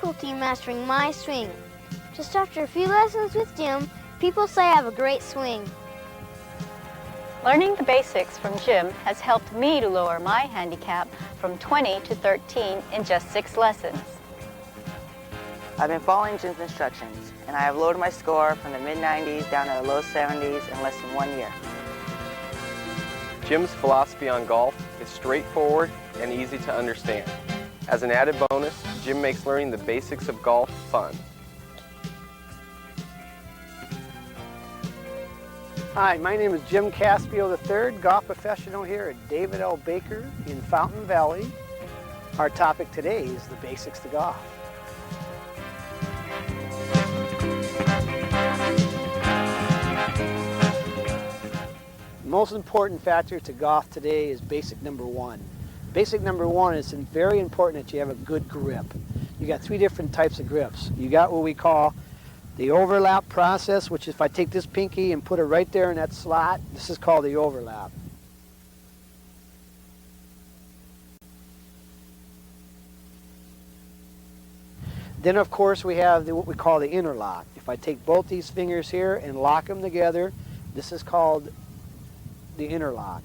difficulty mastering my swing. Just after a few lessons with Jim, people say I have a great swing. Learning the basics from Jim has helped me to lower my handicap from 20 to 13 in just 6 lessons. I've been following Jim's instructions, and I have lowered my score from the mid-90s down to the low 70s in less than 1 year. Jim's philosophy on golf is straightforward and easy to understand. As an added bonus, Jim makes learning the basics of golf fun. Hi, my name is Jim Caspio III, golf professional here at David L. Baker in Fountain Valley. Our topic today is the basics to golf. The most important factor to golf today is basic number 1. Basic number 1 is very important that you have a good grip. You got 3 different types of grips. You got what we call the overlap process, which is if I take this pinky and put it right there in that slot, this is called the overlap. Then of course we have what we call the interlock. If I take both these fingers here and lock them together, this is called the interlock.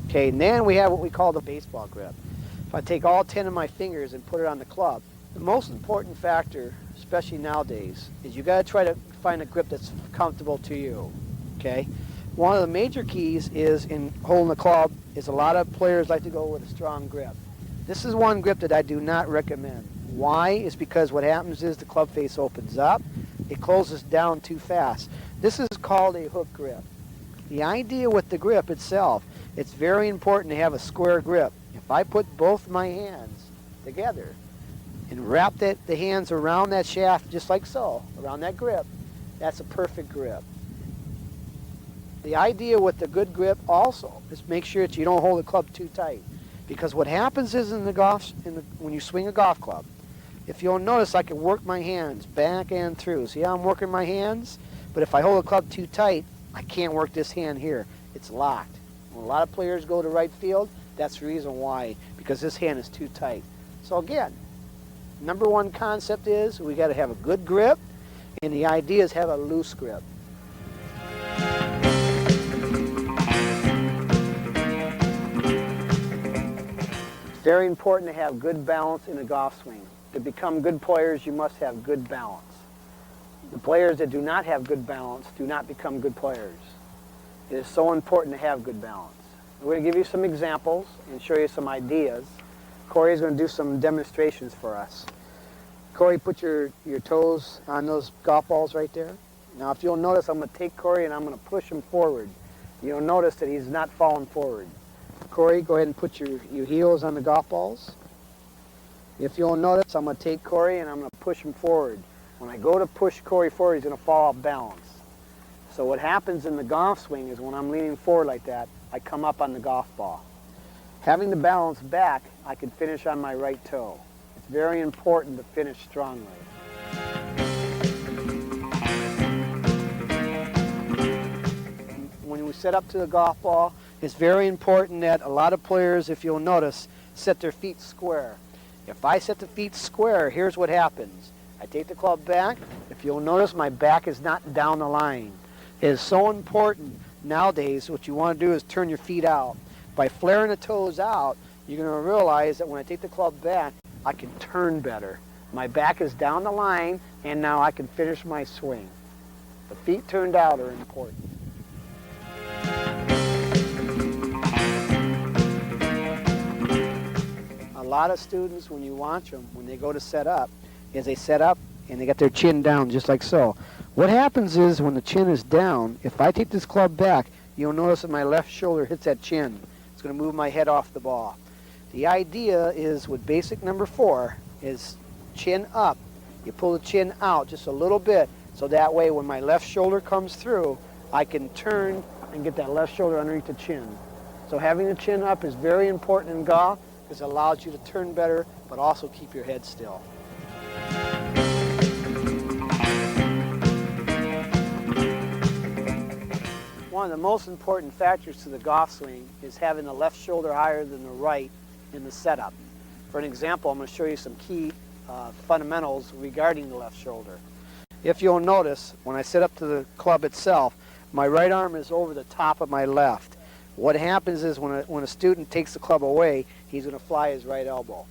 Okay, and then we have what we call the baseball grip. If I take all 10 of my fingers and put it on the club, the most important factor, especially nowadays, is you got to try to find a grip that's comfortable to you. Okay, one of the major keys is in holding the club is a lot of players like to go with a strong grip. This is one grip that I do not recommend. Why? Is because what happens is the club face opens up, it closes down too fast. This is called a hook grip. The idea with the grip itself, it's very important to have a square grip. If I put both my hands together and wrap the hands around that shaft just like so, around that grip, that's a perfect grip. The idea with the good grip also is make sure that you don't hold the club too tight. Because what happens is when you swing a golf club, if you'll notice, I can work my hands back and through. See how I'm working my hands? But if I hold the club too tight, I can't work this hand here. It's locked. When a lot of players go to right field, that's the reason why, because this hand is too tight. So again, number 1 concept is we got to have a good grip, and the idea is have a loose grip. It's very important to have good balance in a golf swing. To become good players, you must have good balance. The players that do not have good balance do not become good players. It is so important to have good balance. We're going to give you some examples and show you some ideas. Corey is going to do some demonstrations for us. Corey, put your toes on those golf balls right there. Now if you'll notice, I'm going to take Corey and I'm going to push him forward. You'll notice that he's not falling forward. Corey, go ahead and put your heels on the golf balls. If you'll notice, I'm going to take Corey and I'm going to push him forward. When I go to push Corey forward, he's going to fall off balance. So what happens in the golf swing is when I'm leaning forward like that, I come up on the golf ball. Having the balance back, I can finish on my right toe. It's very important to finish strongly. When we set up to the golf ball, it's very important that a lot of players, if you'll notice, set their feet square. If I set the feet square, here's what happens. I take the club back. If you'll notice, my back is not down the line. It is so important nowadays. What you want to do is turn your feet out. By flaring the toes out, you're going to realize that when I take the club back, I can turn better. My back is down the line, and now I can finish my swing. The feet turned out are important. A lot of students, when you watch them, when they go to set up, is they set up and they get their chin down just like so. What happens is when the chin is down, if I take this club back, you'll notice that my left shoulder hits that chin. It's going to move my head off the ball. The idea is with basic number 4 is chin up. You pull the chin out just a little bit so that way when my left shoulder comes through, I can turn and get that left shoulder underneath the chin. So having the chin up is very important in golf because it allows you to turn better but also keep your head still. One of the most important factors to the golf swing is having the left shoulder higher than the right in the setup. For an example, I'm going to show you some key fundamentals regarding the left shoulder. If you'll notice, when I sit up to the club itself, my right arm is over the top of my left. What happens is when a student takes the club away, he's going to fly his right elbow.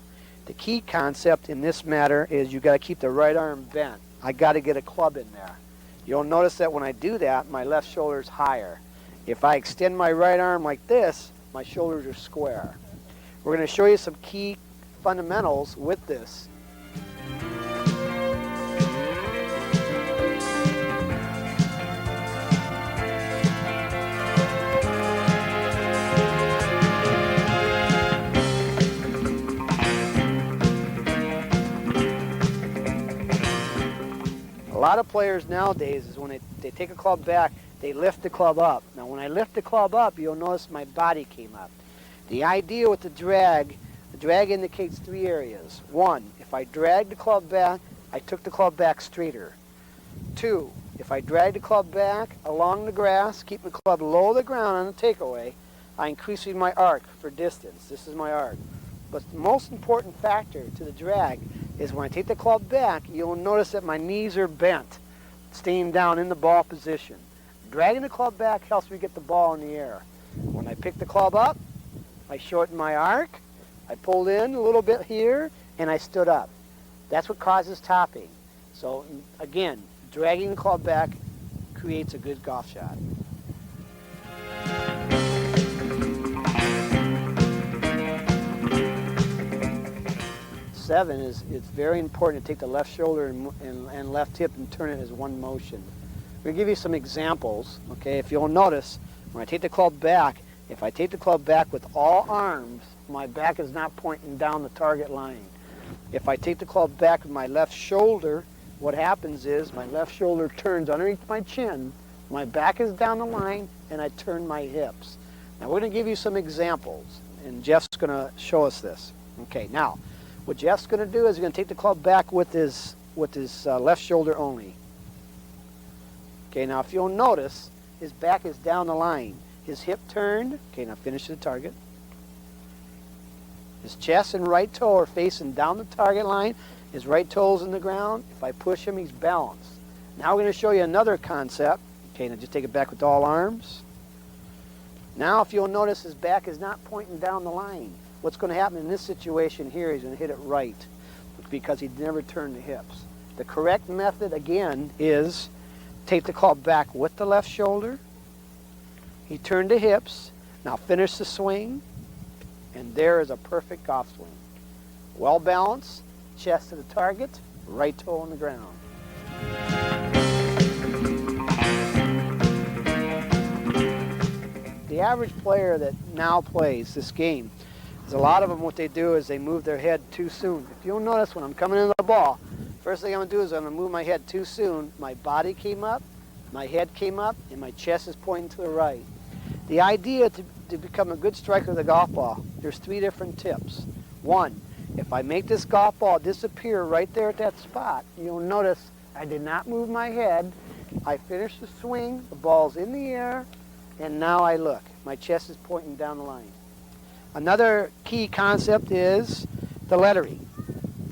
The key concept in this matter is you got to keep the right arm bent. I got to get a club in there. You'll notice that when I do that, my left shoulder is higher. If I extend my right arm like this, my shoulders are square. We're going to show you some key fundamentals with this. A lot of players nowadays is when they take a club back, they lift the club up. Now when I lift the club up, you'll notice my body came up. The idea with the drag indicates three areas. One, if I drag the club back, I took the club back straighter. Two, if I drag the club back along the grass, keep the club low to the ground on the takeaway, I'm increasing my arc for distance. This is my arc. But the most important factor to the drag is when I take the club back, you'll notice that my knees are bent, staying down in the ball position. Dragging the club back helps me get the ball in the air. When I pick the club up, I shorten my arc, I pulled in a little bit here, and I stood up. That's what causes topping. So again, dragging the club back creates a good golf shot. Seven is it's very important to take the left shoulder and left hip and turn it as one motion. We'll give you some examples. Okay, if you'll notice, when I take the club back, if I take the club back with all arms, my back is not pointing down the target line. If I take the club back with my left shoulder, what happens is my left shoulder turns underneath my chin, my back is down the line, and I turn my hips. Now we're going to give you some examples, and Jeff's going to show us this. Okay, now what Jeff's going to do is he's going to take the club back with his left shoulder only. Okay, now if you'll notice, his back is down the line. His hip turned. Okay, now finish the target. His chest and right toe are facing down the target line. His right toe's in the ground. If I push him, he's balanced. Now we're going to show you another concept. Okay, now just take it back with all arms. Now if you'll notice, his back is not pointing down the line. What's going to happen in this situation here, he's going to hit it right because he never turned the hips. The correct method, again, is take the club back with the left shoulder. He turned the hips. Now finish the swing. And there is a perfect golf swing. Well balanced, chest to the target, right toe on the ground. The average player that now plays this game, is a lot of them, what they do is they move their head too soon. If you'll notice when I'm coming into the ball, first thing I'm going to do is I'm going to move my head too soon. My body came up, my head came up, and my chest is pointing to the right. The idea to become a good striker of the golf ball, there's three different tips. One, if I make this golf ball disappear right there at that spot, you'll notice I did not move my head. I finished the swing, the ball's in the air, and now I look. My chest is pointing down the line. Another key concept is the lettering.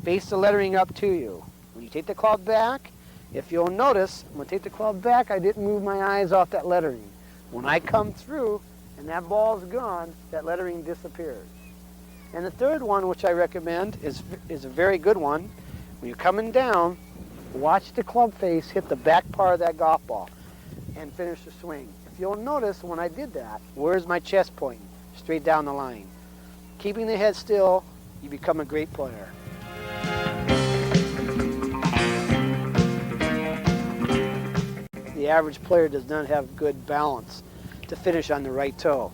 Face the lettering up to you. When you take the club back, if you'll notice, when I take the club back, I didn't move my eyes off that lettering. When I come through and that ball's gone, that lettering disappears. And the third one, which I recommend, is a very good one. When you're coming down, watch the club face hit the back part of that golf ball and finish the swing. If you'll notice, when I did that, where's my chest pointing? Straight down the line. Keeping the head still, you become a great player. The average player does not have good balance to finish on the right toe.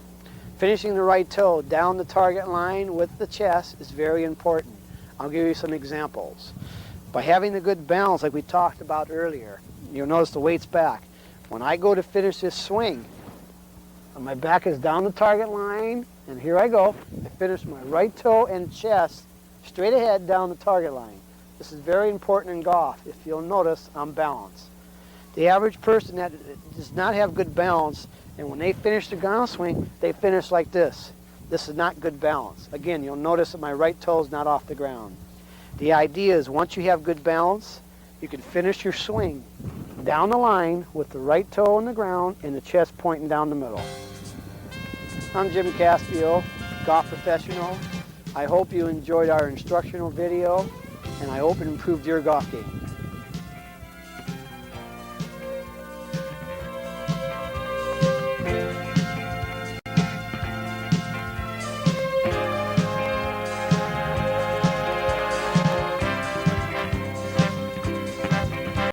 Finishing the right toe down the target line with the chest is very important. I'll give you some examples. By having the good balance like we talked about earlier, you'll notice the weight's back. When I go to finish this swing, my back is down the target line, and here I go. I finish my right toe and chest straight ahead down the target line. This is very important in golf. If you'll notice, I'm balanced. The average person that does not have good balance, and when they finish the golf swing, they finish like this. this is not good balance. Again, you'll notice that my right toe is not off the ground. The idea is once you have good balance, you can finish your swing down the line with the right toe on the ground and the chest pointing down the middle. I'm Jim Caspio, golf professional. I hope you enjoyed our instructional video, and I hope it improved your golf game.